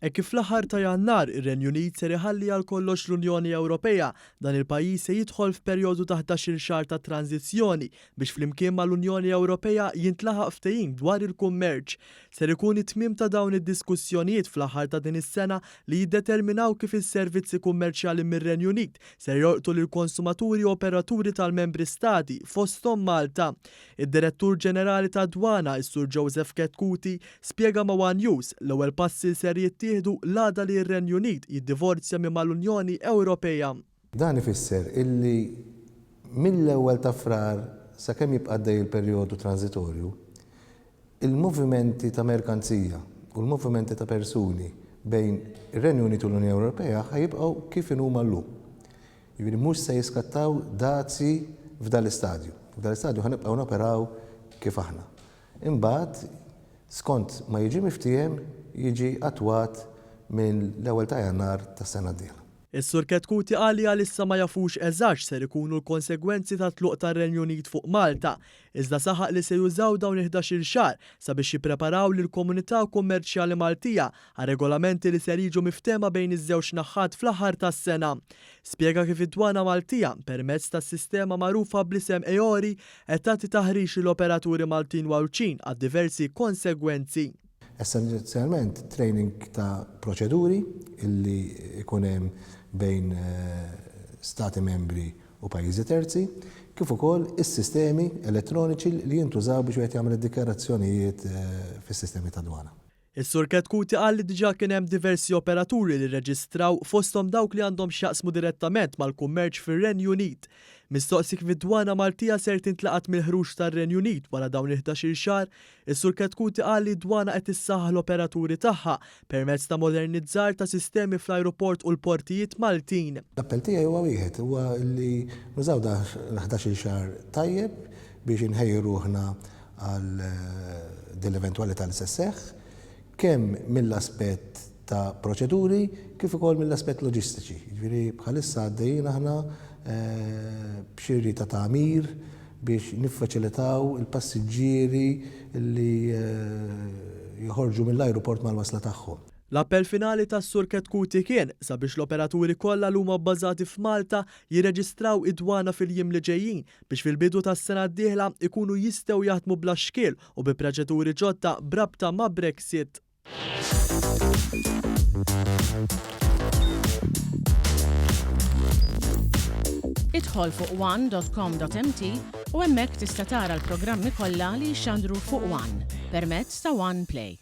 Kif fl-aħħar ta' Jannar ir-Renju Unit ser iħalli għal kollox l-Unjoni Ewropea, dan il-pajjiż se jidħol f'perjodu ta' 11-il xahar ta' tranzizzjoni biex flimkien mal-Unjoni Ewropea jintlaħaq ftehim dwar il-kummerċ. Ser ikun it-tmiem ta' dawn id-diskussjonijiet fl-aħħar ta' din is-sena li jiddeterminaw kif is-servizzi kummerċjali mir-Renju Unit ser jorqtu lill-konsumaturi u operaturi tal-membri stati fosthom Malta. Id-Direttur Ġenerali ta' Dwana, is-Sur Joseph Ketkuti, spjega ma' One News l-ewwel passi ser jittieħdu l-għada li r-Renju Unit jiddivorzja minn mal-Unjoni Ewropea. Dan ifisser illi mill-ewwel ta' frar sakemm jibqa' għaddej il-perjodu transitorju, il-movimenti ta' merkanzija u l-movimenti ta' persuni bejn ir-Renju Unit u l-Unjoni Ewropea ħajibqgħu kif huma llum. Jiġifieri mhux se jiskattaw dazzi f'dan l-istadju. F'dan l-istadju ħanibqgħu noperaw kif aħna. Imbagħad skont ma jiġi miftiem jiġi attwat minn l-ewwel ta' Jannar tas-sena d-dieħla. Is-Sur Ketkuti qal li għalissa ma jafux eżatt ser ikunu l-konsegwenzi ta' tluq tar-Renju Unit fuq Malta, iżda saħaq li se jużaw dawn 11-il xahar sabiex jippreparaw lill-komunità kummerċjali Maltija għal regolamenti li ser jiġu miftema bejn iż-żewġ naħat fl-aħħar tas-sena. Spjega kif id-Dwana Maltija permezz tas-sistema magħrufa bl-isem EORI qed tagħti taħriġ lill-operaturi Maltin wawċin għad diversi konsegwenzi. Essenzjalment training ta' proċeduri illi ikun hemm bejn stati membri u pajjiżi terzi, kif ukoll is-sistemi elettroniċi li jintużaw biex wieħed jagħmel id-dikjarazzjonijiet fis-sistemi ta' dwana. Is-Sur Ketkuti qal li diġà kien hemm diversi operaturi li rreġistraw fosthom dawk li għandhom x'jaqsmu direttament mal-kummerċ fir-Renju Unit. Mistoqsi kif id-Dwana Maltija ser tintlaqat mill-ħruġ tar-Renju Unit wara dawn il-11-il xahar, is-Sur Ketkuti qal li d-Dwana qed issaħħaħ l-operaturi tagħha permezz ta' modernizzar ta' sistemi fl-ajruport u l-portijiet Maltin. L-appell tiegħi huwa wieħed huwa li nużaw l-11-il xahar tajjeb biex inħejju ruħna għal din l-eventwalità li se sseħħ, kemm mill-aspett ta' proċeduri kif ukoll mill-aspett loġistiċi. Jiġifieri bħalissa għaddejjin aħna b'xirri ta' tagħmir biex niffaċilitaw il-passiġġieri li joħorġu mill-ajruport mal-wasla tagħhom. L-appell finali tas-Sur Ketkuti kien sabiex l-operaturi kollha li huma bbażati f'Malta jirreġistraw id-dwana fil-jiem li ġejjin biex fil-bidu tas-sena d-dieħla ikunu jistgħu jaħdmu bla xkiel u bi proċeduri ġodda brabta ma' Brexit. Idħol fuq one.com.mt u hemmhekk tista' tara l-programmi kollha li jxandru fuq One permezz ta' One Play.